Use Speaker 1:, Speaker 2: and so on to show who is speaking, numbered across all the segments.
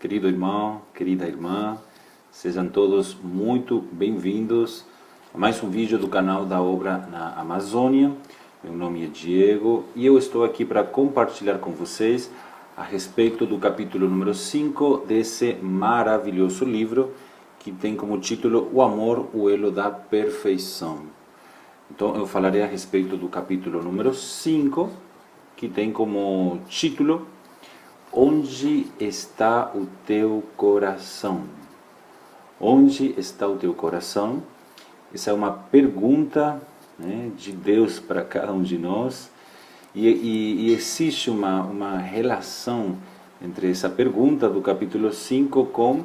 Speaker 1: Querido irmão, querida irmã, sejam todos muito bem-vindos a mais um vídeo do canal da Obra na Amazônia. Meu nome é Diego e eu estou aqui para compartilhar com vocês a respeito do capítulo número 5 desse maravilhoso livro que tem como título O Amor, o Elo da Perfeição. Então eu falarei a respeito do capítulo número 5, que tem como título Onde está o teu coração? Onde está o teu coração? Essa é uma pergunta, né, de Deus para cada um de nós. E existe uma relação entre essa pergunta do capítulo 5 com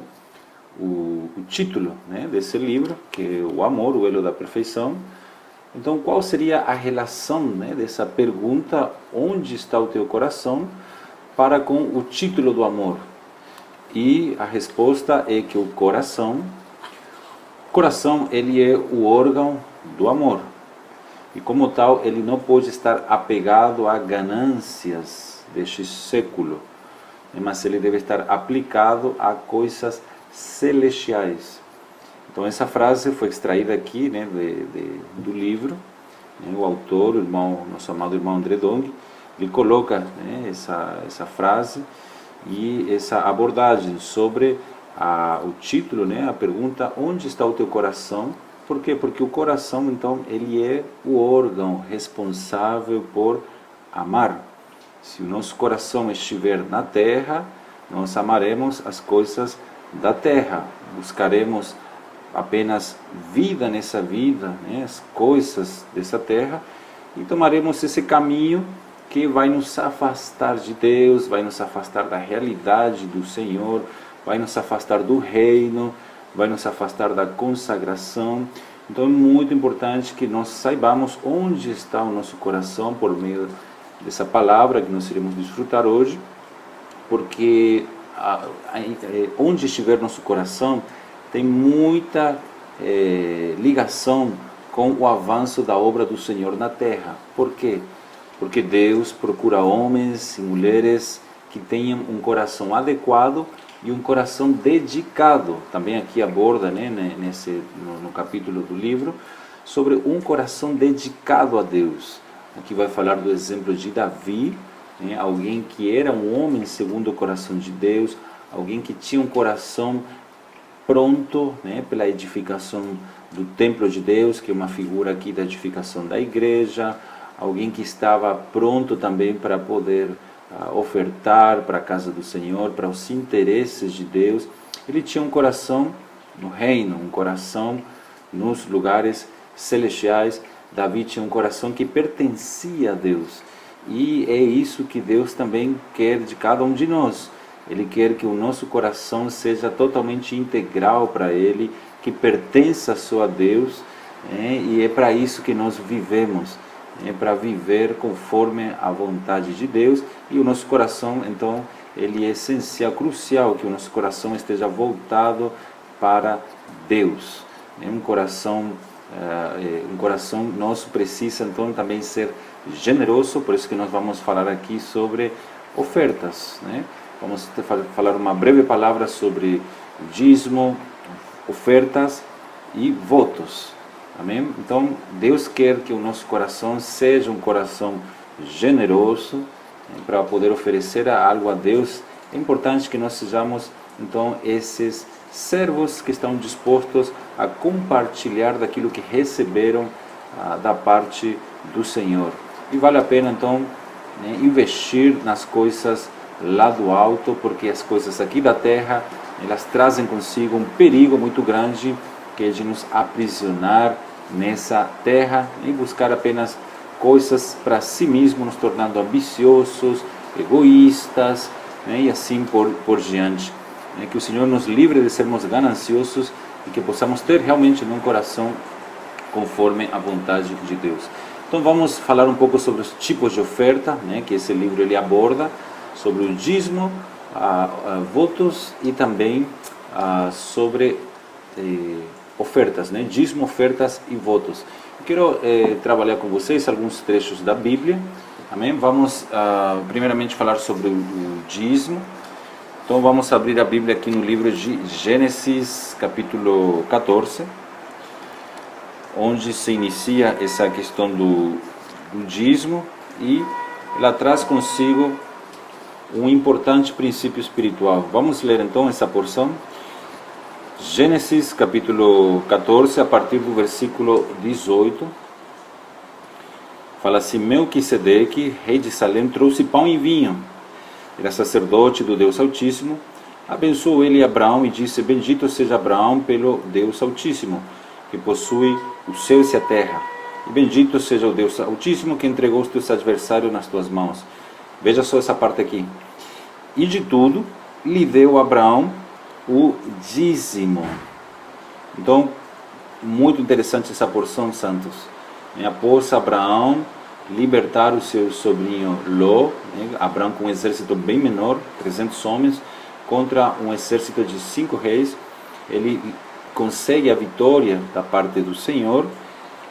Speaker 1: o título, né, desse livro, que é O Amor, o Elo da Perfeição. Então, qual seria a relação, né, dessa pergunta, onde está o teu coração, para com o título do amor? E a resposta é que o coração ele é o órgão do amor. E como tal, ele não pode estar apegado a ganâncias deste século, mas ele deve estar aplicado a coisas celestiais. Então essa frase foi extraída aqui, né, do livro, né, o autor, nosso amado irmão André Dong, ele coloca, né, essa frase e essa abordagem sobre o título, né, a pergunta, onde está o teu coração? Por quê? Porque o coração, então, ele é o órgão responsável por amar. Se o nosso coração estiver na terra, nós amaremos as coisas da terra, buscaremos apenas vida nessa vida, né, as coisas dessa terra, e tomaremos esse caminho que vai nos afastar de Deus, vai nos afastar da realidade do Senhor, vai nos afastar do reino, vai nos afastar da consagração. Então é muito importante que nós saibamos onde está o nosso coração por meio dessa palavra que nós iremos desfrutar hoje, porque onde estiver nosso coração tem muita ligação com o avanço da obra do Senhor na terra. Por quê? Porque Deus procura homens e mulheres que tenham um coração adequado e um coração dedicado. Também aqui aborda, né, no capítulo do livro, sobre um coração dedicado a Deus. Aqui vai falar do exemplo de Davi, né, alguém que era um homem segundo o coração de Deus, alguém que tinha um coração pronto, né, pela edificação do templo de Deus, que é uma figura aqui da edificação da igreja, alguém que estava pronto também para poder ofertar para a casa do Senhor, para os interesses de Deus. Ele tinha um coração no reino, um coração nos lugares celestiais. Davi tinha um coração que pertencia a Deus. E é isso que Deus também quer de cada um de nós. Ele quer que o nosso coração seja totalmente integral para Ele, que pertença só a Deus, né? E é para isso que nós vivemos. É para viver conforme a vontade de Deus, e o nosso coração, então, ele é essencial, crucial que o nosso coração esteja voltado para Deus. Um coração nosso precisa, então, também ser generoso, por isso que nós vamos falar aqui sobre ofertas, né? Vamos falar uma breve palavra sobre dízimo, ofertas e votos. Amém? Então, Deus quer que o nosso coração seja um coração generoso, para poder oferecer algo a Deus. É importante que nós sejamos, então, esses servos que estão dispostos a compartilhar daquilo que receberam da parte do Senhor. E vale a pena, então, né, investir nas coisas lá do alto, porque as coisas aqui da terra, elas trazem consigo um perigo muito grande, que é de nos aprisionar nessa terra e buscar apenas coisas para si mesmo, nos tornando ambiciosos, egoístas, né, e assim por diante. Que o Senhor nos livre de sermos gananciosos e que possamos ter realmente um coração conforme a vontade de Deus. Então vamos falar um pouco sobre os tipos de oferta, né, que esse livro ele aborda, sobre o dízimo, votos e também sobre ofertas, né? Dízimo, ofertas e votos. Eu quero trabalhar com vocês alguns trechos da Bíblia. Amém? Vamos primeiramente falar sobre o dízimo. Então vamos abrir a Bíblia aqui no livro de Gênesis, capítulo 14, onde se inicia essa questão do dízimo, e ela traz consigo um importante princípio espiritual. Vamos ler então essa porção. Gênesis capítulo 14, a partir do versículo 18, fala assim: Melquisedeque, rei de Salém, trouxe pão e vinho. Era sacerdote do Deus Altíssimo. Abençoou ele Abraão e disse: Bendito seja Abraão pelo Deus Altíssimo, que possui os céus e a terra. E bendito seja o Deus Altíssimo, que entregou os teus adversários nas tuas mãos. Veja só essa parte aqui. E de tudo lhe deu Abraão o dízimo. Então, muito interessante essa porção, santos. Após Abraão libertar o seu sobrinho Ló, Abraão com um exército bem menor, 300 homens, contra um exército de 5 reis, ele consegue a vitória da parte do Senhor.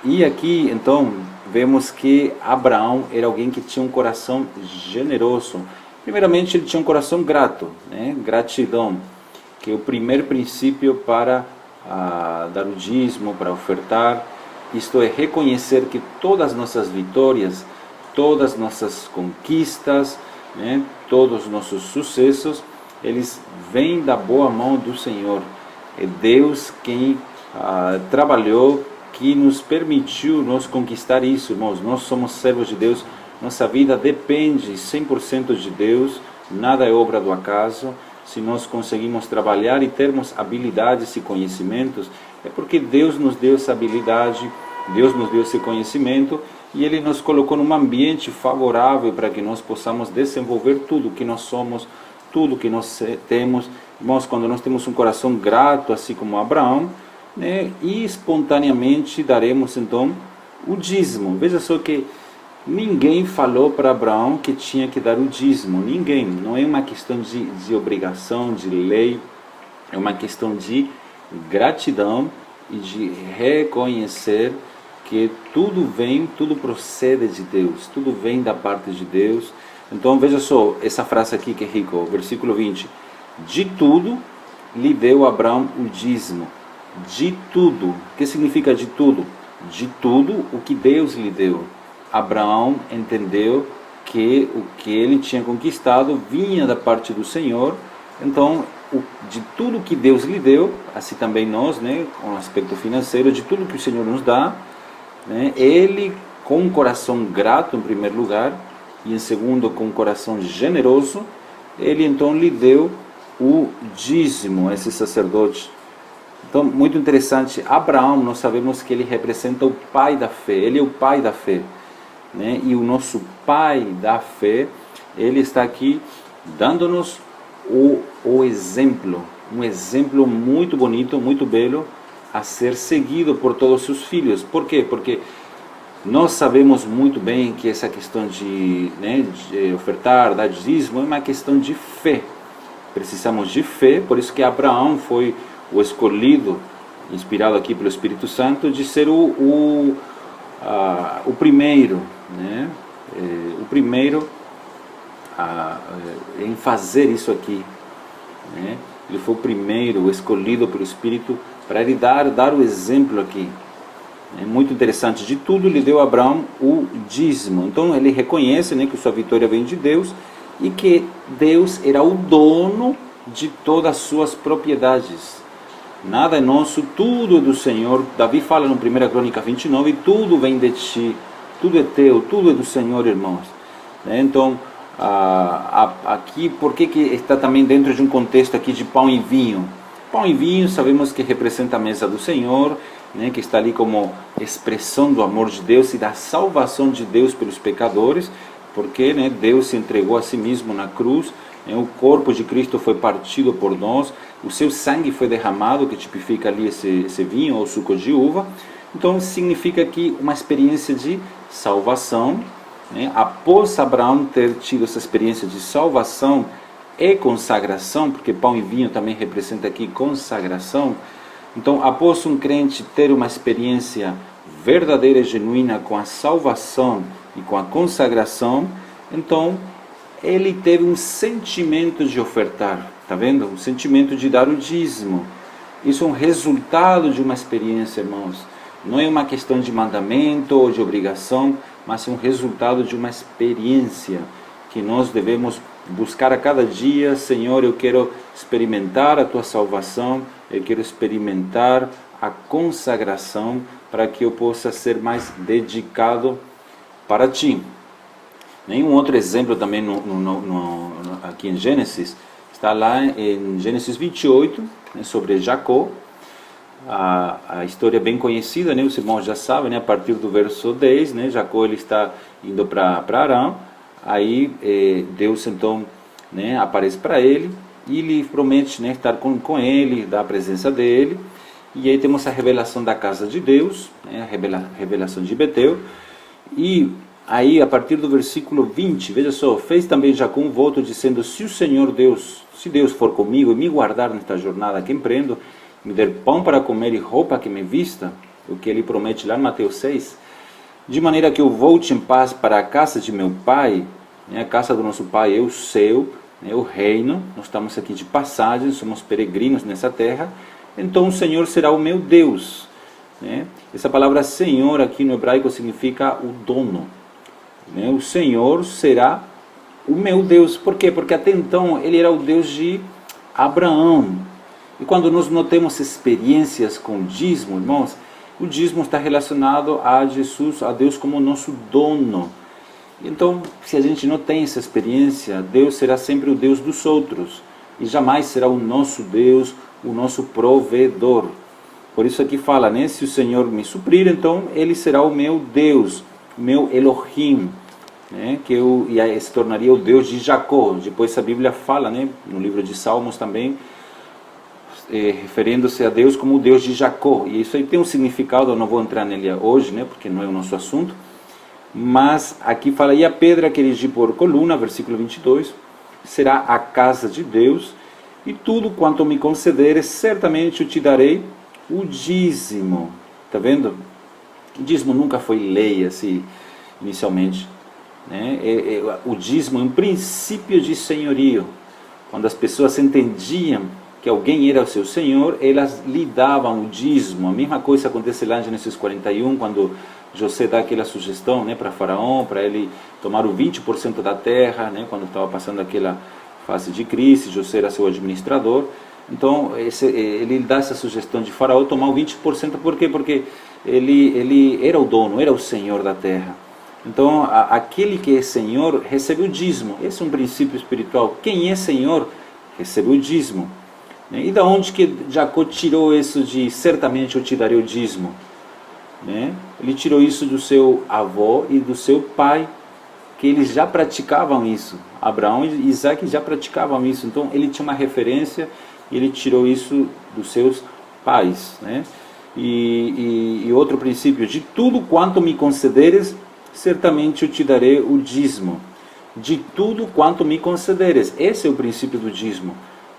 Speaker 1: E aqui, então, vemos que Abraão era alguém que tinha um coração generoso. Primeiramente, ele tinha um coração grato, gratidão, que é o primeiro princípio para dar o dízimo, para ofertar. Isto é, reconhecer que todas as nossas vitórias, todas as nossas conquistas, todos os nossos sucessos, eles vêm da boa mão do Senhor. É Deus quem trabalhou, que nos permitiu nos conquistar isso, irmãos. Nós somos servos de Deus, nossa vida depende 100% de Deus, nada é obra do acaso. Se nós conseguimos trabalhar e termos habilidades e conhecimentos, é porque Deus nos deu essa habilidade, Deus nos deu esse conhecimento, e Ele nos colocou num ambiente favorável para que nós possamos desenvolver tudo que nós somos, tudo que nós temos. Irmãos, quando nós temos um coração grato, assim como Abraão, e espontaneamente daremos então o dízimo. Veja só que ninguém falou para Abraão que tinha que dar o dízimo, ninguém. Não é uma questão de obrigação, de lei, é uma questão de gratidão e de reconhecer que tudo vem, tudo procede de Deus, tudo vem da parte de Deus. Então veja só essa frase aqui que é rica, versículo 20: de tudo lhe deu Abraão o dízimo. De tudo. O que significa de tudo? De tudo o que Deus lhe deu. Abraão entendeu que o que ele tinha conquistado vinha da parte do Senhor. Então, de tudo que Deus lhe deu, assim também nós, com o aspecto financeiro, de tudo que o Senhor nos dá, ele, com um coração grato em primeiro lugar, e em segundo, com um coração generoso, ele então lhe deu o dízimo a esse sacerdote. Então, muito interessante, Abraão, nós sabemos que ele representa o pai da fé, ele é o pai da fé. E o nosso pai da fé, ele está aqui dando-nos o exemplo, um exemplo muito bonito, muito belo, a ser seguido por todos os seus filhos. Por quê? Porque nós sabemos muito bem que essa questão de ofertar, dar dízimo, é uma questão de fé. Precisamos de fé, por isso que Abraão foi o escolhido, inspirado aqui pelo Espírito Santo, de ser o primeiro, o primeiro em fazer isso aqui. Ele foi o primeiro, o escolhido pelo Espírito, para ele dar o exemplo aqui. É muito interessante. De tudo lhe deu Abraão o dízimo. Então ele reconhece que sua vitória vem de Deus e que Deus era o dono de todas as suas propriedades. Nada é nosso, tudo é do Senhor. Davi fala no 1 Crônica 29, tudo vem de ti, tudo é teu, tudo é do Senhor, irmãos. Então, aqui, por que está também dentro de um contexto aqui de pão e vinho? Pão e vinho, sabemos que representa a mesa do Senhor, que está ali como expressão do amor de Deus e da salvação de Deus pelos pecadores, porque Deus se entregou a si mesmo na cruz. O corpo de Cristo foi partido por nós, o seu sangue foi derramado, que tipifica ali esse vinho ou suco de uva. Então significa aqui uma experiência de salvação. Após Abraão ter tido essa experiência de salvação e consagração, porque pão e vinho também representa aqui consagração. Então, após um crente ter uma experiência verdadeira e genuína com a salvação e com a consagração, então ele teve um sentimento de ofertar, tá vendo? Um sentimento de dar o dízimo. Isso é um resultado de uma experiência, irmãos. Não é uma questão de mandamento ou de obrigação, mas é um resultado de uma experiência que nós devemos buscar a cada dia. Senhor, eu quero experimentar a Tua salvação, eu quero experimentar a consagração para que eu possa ser mais dedicado para Ti. Nenhum outro exemplo também aqui em Gênesis, está lá em Gênesis 28, né, sobre Jacó, a história bem conhecida, né, os irmãos já sabem, né, a partir do verso 10, né, Jacó ele está indo para Arã, aí Deus então, né, aparece para ele e lhe promete, né, estar com ele, dar a presença dele, e aí temos a revelação da casa de Deus, né, a revelação de Betel, e aí, a partir do versículo 20, veja só, fez também Jacó um voto dizendo, se Deus for comigo e me guardar nesta jornada que empreendo, me der pão para comer e roupa que me vista, o que ele promete lá em Mateus 6, de maneira que eu volte em paz para a casa de meu pai, né, a casa do nosso pai é o céu, né, o reino, nós estamos aqui de passagem, somos peregrinos nessa terra, então o Senhor será o meu Deus. Né? Essa palavra Senhor aqui no hebraico significa o dono. O Senhor será o meu Deus. Por quê? Porque até então ele era o Deus de Abraão. E quando nós não temos experiências com o dízimo, irmãos, o dízimo está relacionado a Jesus, a Deus como nosso dono. Então, se a gente não tem essa experiência, Deus será sempre o Deus dos outros. E jamais será o nosso Deus, o nosso provedor. Por isso aqui fala, né? Se o Senhor me suprir, então Ele será o meu Deus, o meu Elohim, né? E se tornaria o Deus de Jacó. Depois a Bíblia fala, né? No livro de Salmos também, referindo-se a Deus como o Deus de Jacó. E isso aí tem um significado, eu não vou entrar nele hoje, né? Porque não é o nosso assunto. Mas aqui fala, e a pedra que erigi por coluna, versículo 22, será a casa de Deus, e tudo quanto me concederes, certamente eu te darei o dízimo. Está vendo? O dízimo nunca foi lei assim, inicialmente. Né? O dízimo é um princípio de senhorio. Quando as pessoas entendiam que alguém era o seu senhor, elas lhe davam o dízimo. A mesma coisa acontece lá em Gênesis 41, quando José dá aquela sugestão, né, para Faraó, para ele tomar o 20% da terra, né, quando estava passando aquela fase de crise, José era seu administrador. Então, ele dá essa sugestão de Faraó tomar o 20%, por quê? Porque ele era o dono, era o senhor da terra. Então, aquele que é senhor recebe o dízimo. Esse é um princípio espiritual. Quem é senhor recebe o dízimo. E da onde que Jacó tirou isso de certamente eu te darei o dízimo? Né? Ele tirou isso do seu avô e do seu pai, que eles já praticavam isso. Abraão e Isaac já praticavam isso. Então, ele tinha uma referência e ele tirou isso dos seus pais. Né? E outro princípio, de tudo quanto me concederes, certamente eu te darei o dízimo. De tudo quanto me concederes. Esse é o princípio do dízimo.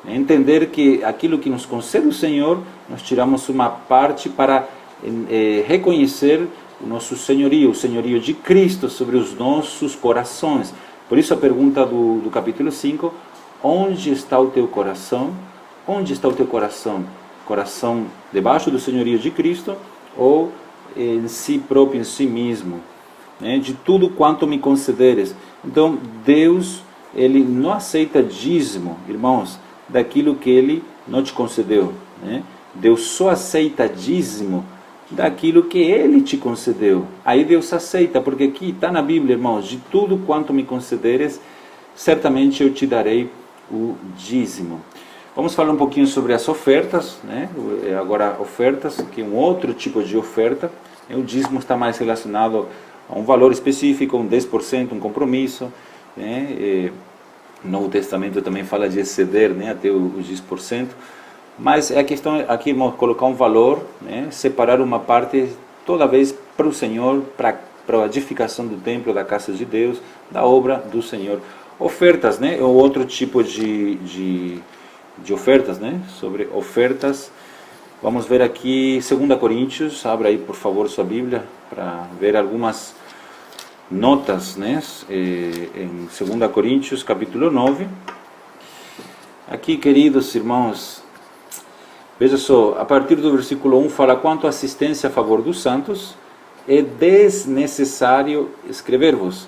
Speaker 1: Entender que aquilo que nos concede o Senhor, nós tiramos uma parte para reconhecer o nosso senhorio, o senhorio de Cristo sobre os nossos corações. Por isso a pergunta do capítulo 5, onde está o teu coração? Onde está o teu coração? Coração debaixo do senhorio de Cristo ou em si próprio, em si mesmo? Né? De tudo quanto me concederes. Então Deus, Ele não aceita dízimo, irmãos, daquilo que Ele não te concedeu. Né? Deus só aceita dízimo daquilo que Ele te concedeu. Aí Deus aceita, porque aqui está na Bíblia, irmãos, de tudo quanto me concederes, certamente eu te darei o dízimo. Vamos falar um pouquinho sobre as ofertas, né? Agora ofertas, que é um outro tipo de oferta. O dízimo está mais relacionado a um valor específico, um 10%, um compromisso. Né? O Novo Testamento também fala de exceder, né? Até os 10%. Mas a questão aqui é colocar um valor, né? Separar uma parte toda vez para o Senhor, para a edificação do templo, da casa de Deus, da obra do Senhor. Ofertas, né? É outro tipo de ofertas, né? Sobre ofertas. Vamos ver aqui 2 Coríntios, abra aí por favor sua Bíblia, para ver algumas notas, né, em 2 Coríntios capítulo 9. Aqui, queridos irmãos, veja só, a partir do versículo 1 fala: quanto à assistência a favor dos santos, é desnecessário escrever-vos,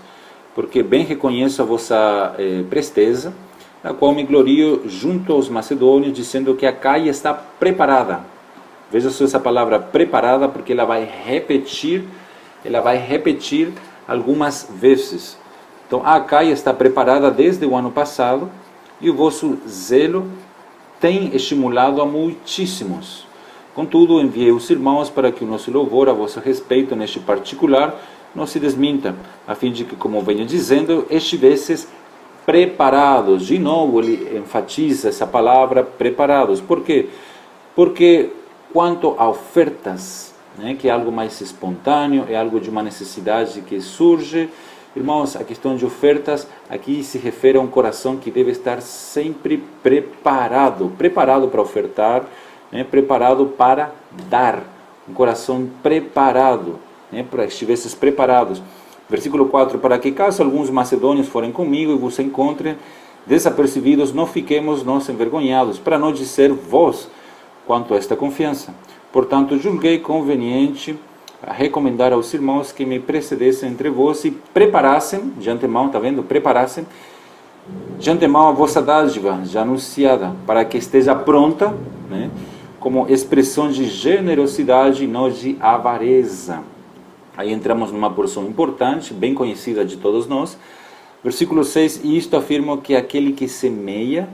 Speaker 1: porque bem reconheço a vossa presteza, na qual me glorio junto aos macedônios, dizendo que a Caia está preparada. Veja só essa palavra preparada, porque ela vai repetir algumas vezes. Então, a Caia está preparada desde o ano passado, e o vosso zelo tem estimulado a muitíssimos. Contudo, enviei os irmãos para que o nosso louvor a vosso respeito neste particular não se desminta, a fim de que, como venho dizendo, estivesses preparados. De novo, ele enfatiza essa palavra preparados. Por quê? Porque quanto a ofertas, né, que é algo mais espontâneo, é algo de uma necessidade que surge, irmãos, a questão de ofertas aqui se refere a um coração que deve estar sempre preparado para ofertar, né, preparado para dar, um coração preparado, né, para que estivesses preparados. Versículo 4: para que caso alguns macedônios forem comigo e vos encontrem desapercebidos, não fiquemos nós envergonhados, para não dizer vós quanto a esta confiança. Portanto, julguei conveniente a recomendar aos irmãos que me precedessem entre vós e preparassem de antemão, está vendo? Preparassem de antemão a vossa dádiva já anunciada, para que esteja pronta, né, como expressão de generosidade e não de avareza. Aí entramos numa porção importante, bem conhecida de todos nós. Versículo 6: e isto afirma que aquele que semeia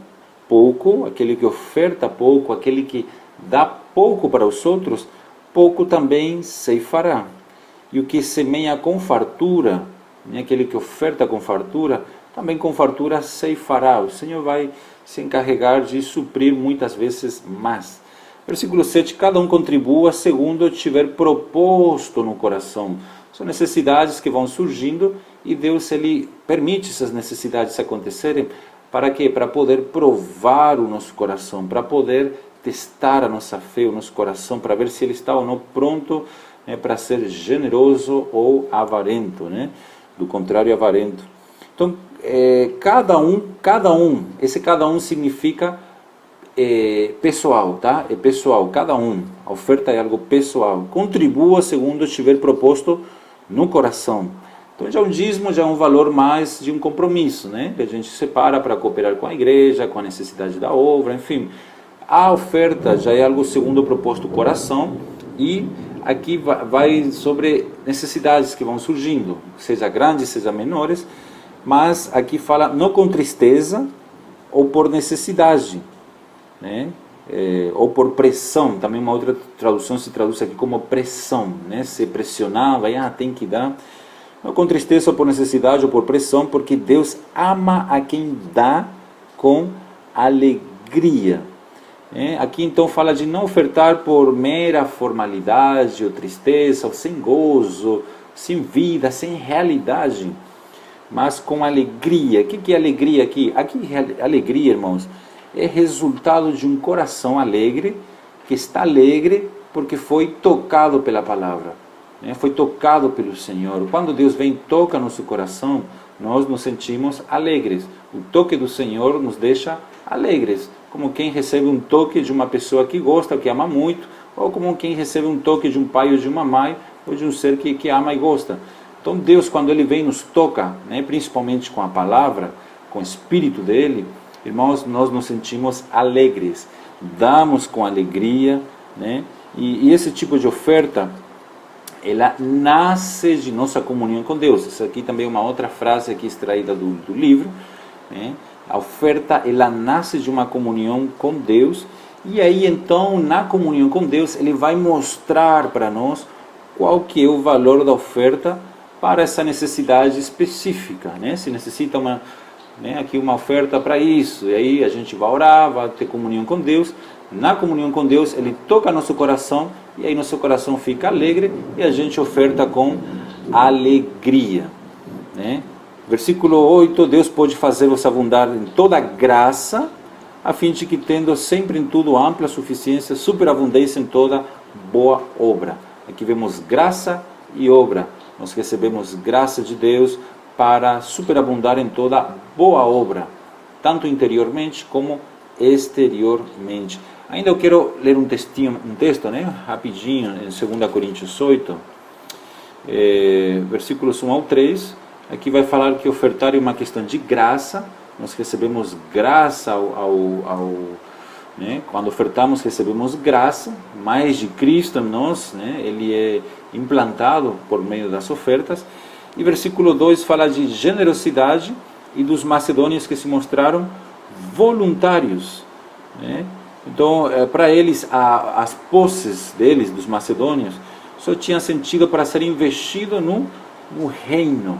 Speaker 1: pouco, aquele que oferta pouco, aquele que dá pouco para os outros, pouco também ceifará. E o que semeia com fartura, né, aquele que oferta com fartura, também com fartura ceifará. O Senhor vai se encarregar de suprir muitas vezes mais. Versículo 7: cada um contribua segundo tiver proposto no coração. São necessidades que vão surgindo e Deus ele permite essas necessidades acontecerem. Para quê? Para poder provar o nosso coração, para poder testar a nossa fé, o nosso coração, para ver se ele está ou não pronto, né, para ser generoso ou avarento, né? Do contrário, avarento. Então, cada um, esse cada um significa pessoal, tá? É pessoal, cada um. A oferta é algo pessoal. Contribua segundo estiver proposto no coração. Então, já um dízimo já é um valor mais de um compromisso, né? Que a gente separa para cooperar com a igreja, com a necessidade da obra, enfim. A oferta já é algo segundo o proposto coração, e aqui vai sobre necessidades que vão surgindo, seja grandes, seja menores, mas aqui fala não com tristeza ou por necessidade, né? Ou por pressão. Também uma outra tradução se traduz aqui como pressão, né? Se pressionar, vai, tem que dar. Não com tristeza ou por necessidade ou por pressão, porque Deus ama a quem dá com alegria. Aqui então fala de não ofertar por mera formalidade ou tristeza, ou sem gozo, sem vida, sem realidade, mas com alegria. O que é alegria aqui? Aqui alegria, irmãos, é resultado de um coração alegre, que está alegre porque foi tocado pela palavra, né? Foi tocado pelo Senhor. Quando Deus vem e toca nosso coração, nós nos sentimos alegres. O toque do Senhor nos deixa alegres, como quem recebe um toque de uma pessoa que gosta, que ama muito, ou como quem recebe um toque de um pai ou de uma mãe, ou de um ser que ama e gosta. Então Deus, quando Ele vem e nos toca, né, principalmente com a palavra, com o Espírito dEle, irmãos, nós nos sentimos alegres, damos com alegria, né? E esse tipo de oferta, ela nasce de nossa comunhão com Deus. Essa aqui também é uma outra frase aqui extraída do livro, né? A oferta, ela nasce de uma comunhão com Deus, e aí então, na comunhão com Deus, Ele vai mostrar para nós qual que é o valor da oferta para essa necessidade específica, né? Se necessita aqui uma oferta para isso, e aí a gente vai orar, vai ter comunhão com Deus. Na comunhão com Deus, Ele toca nosso coração, e aí nosso coração fica alegre, e a gente oferta com alegria, né? Versículo 8: Deus pode fazer-vos abundar em toda graça, a fim de que, tendo sempre em tudo ampla suficiência, superabundância em toda boa obra. Aqui vemos graça e obra. nós recebemos graça de Deus para superabundar em toda boa obra, tanto interiormente como exteriormente. Ainda eu quero ler um texto, né, rapidinho, em 2 Coríntios 8, versículos 1 ao 3, aqui vai falar que ofertar é uma questão de graça, nós recebemos graça né, quando ofertamos recebemos graça, mais de Cristo em nós, né, ele é implantado por meio das ofertas. E versículo 2 fala de generosidade e dos macedônios que se mostraram voluntários, né? Então, para eles, as posses deles, dos macedônios, só tinha sentido para ser investido no reino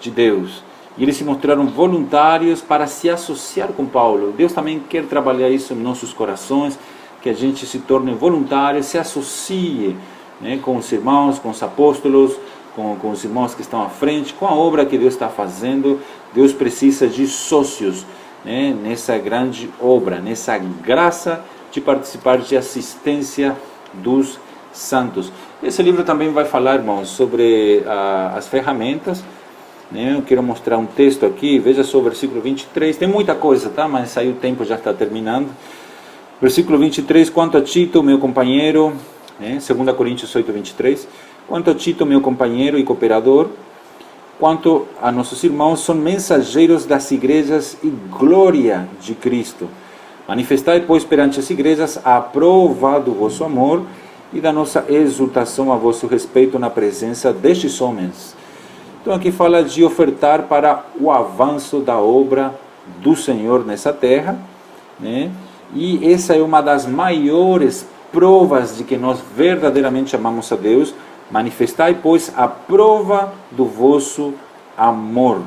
Speaker 1: de Deus. E eles se mostraram voluntários para se associar com Paulo. Deus também quer trabalhar isso em nossos corações, que a gente se torne voluntário, se associe, né, com os irmãos, com os apóstolos, com os irmãos que estão à frente, com a obra que Deus está fazendo. Deus precisa de sócios, né, nessa grande obra, nessa graça de participar de assistência dos santos. Esse livro também vai falar, irmãos, sobre as ferramentas, né? Eu quero mostrar um texto aqui, veja só o versículo 23, tem muita coisa, tá? Mas aí o tempo já está terminando. Versículo 23, quanto a Tito, meu companheiro, né? 2 Coríntios 8, 23, quanto a Tito, meu companheiro e cooperador, quanto a nossos irmãos, são mensageiros das igrejas e glória de Cristo. Manifestai, pois, perante as igrejas a prova do vosso amor e da nossa exultação a vosso respeito na presença destes homens. Então aqui fala de ofertar para o avanço da obra do Senhor nessa terra, né? E essa é uma das maiores provas de que nós verdadeiramente amamos a Deus. Manifestai, pois, a prova do vosso amor.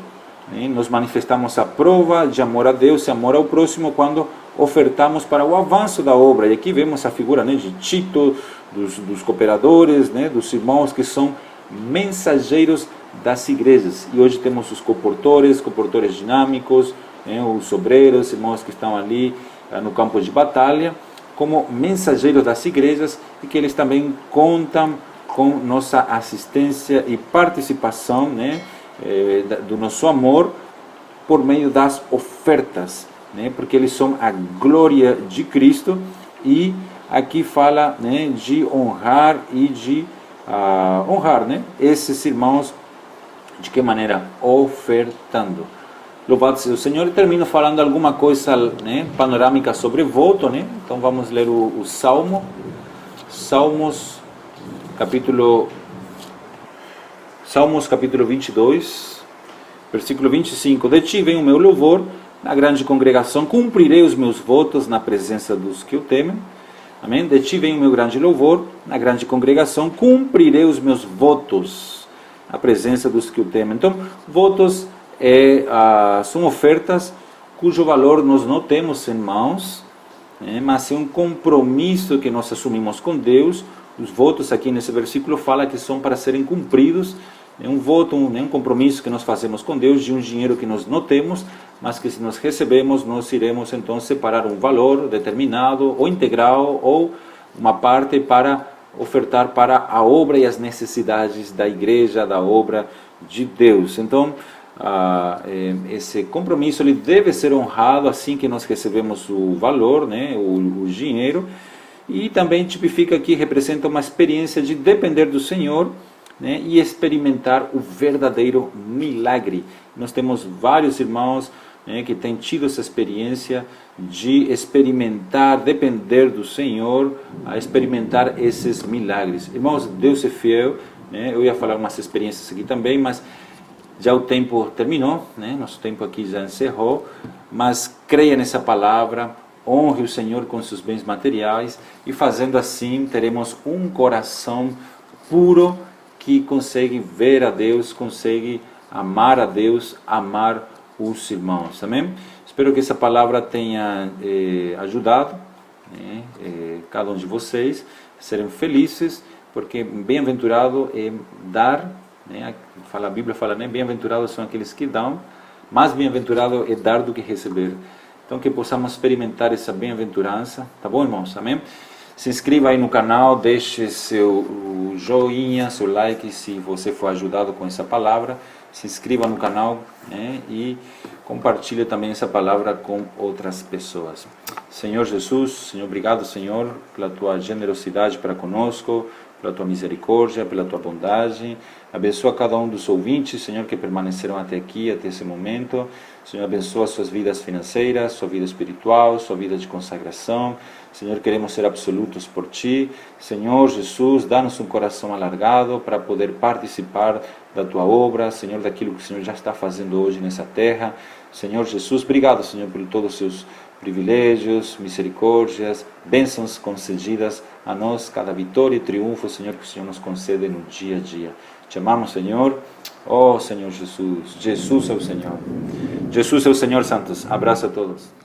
Speaker 1: Nós manifestamos a prova de amor a Deus e amor ao próximo quando ofertamos para o avanço da obra. E aqui vemos a figura, né, de Tito, dos cooperadores, né, dos irmãos que são mensageiros das igrejas. E hoje temos os comportores dinâmicos, né, os obreiros, irmãos que estão ali no campo de batalha, como mensageiros das igrejas, e que eles também contam com nossa assistência e participação, né, do nosso amor por meio das ofertas, né, porque eles são a glória de Cristo. E aqui fala, né, de honrar e de honrar, né, esses irmãos. De que maneira? Ofertando. Louvado seja o Senhor. E termino falando alguma coisa, né, panorâmica sobre voto, né? Então vamos ler o Salmo. Salmos capítulo 22, versículo 25. De ti vem o meu louvor, na grande congregação cumprirei os meus votos na presença dos que o temem. Amém? De ti vem o meu grande louvor, na grande congregação cumprirei os meus votos a presença dos que o temem. Então, votos são ofertas cujo valor nós não temos em mãos, mas é um compromisso que nós assumimos com Deus. Os votos aqui nesse versículo fala que são para serem cumpridos. É um voto, um compromisso que nós fazemos com Deus de um dinheiro que nós não temos, mas que se nós recebemos, nós iremos então separar um valor determinado, ou integral, ou uma parte para ofertar para a obra e as necessidades da igreja, da obra de Deus. Então, esse compromisso ele deve ser honrado assim que nós recebemos o valor, né, o dinheiro. E também tipifica que representa uma experiência de depender do Senhor, né, e experimentar o verdadeiro milagre. Nós temos vários irmãos, né, que têm tido essa experiência de experimentar, depender do Senhor, a experimentar esses milagres. Irmãos, Deus é fiel, né? Eu ia falar umas experiências aqui também, mas já o tempo terminou, né? Nosso tempo aqui já encerrou, mas creia nessa palavra, honre o Senhor com seus bens materiais, e fazendo assim teremos um coração puro que consegue ver a Deus, consegue amar a Deus, amar os irmãos. Amém? Espero que essa palavra tenha ajudado, né, cada um de vocês a serem felizes, porque bem-aventurado é dar, né, a Bíblia fala, né, bem-aventurados são aqueles que dão, mais bem-aventurado é dar do que receber. Então que possamos experimentar essa bem-aventurança, tá bom, irmãos? Amém? Se inscreva aí no canal, deixe seu joinha, seu like se você for ajudado com essa palavra. Se inscreva no canal, né, e compartilhe também essa palavra com outras pessoas. Senhor Jesus, Senhor, obrigado, Senhor, pela tua generosidade para conosco, pela tua misericórdia, pela tua bondade. Abençoa cada um dos ouvintes, Senhor, que permaneceram até aqui, até esse momento. Senhor, abençoa suas vidas financeiras, sua vida espiritual, sua vida de consagração. Senhor, queremos ser absolutos por Ti. Senhor Jesus, dá-nos um coração alargado para poder participar da Tua obra, Senhor, daquilo que o Senhor já está fazendo hoje nessa terra. Senhor Jesus, obrigado, Senhor, por todos os seus privilégios, misericórdias, bênçãos concedidas a nós, cada vitória e triunfo, Senhor, que o Senhor nos concede no dia a dia. Te amamos, Senhor. Oh, Senhor Jesus. Jesus é o Senhor. Jesus é o Senhor, santos. Abraço a todos.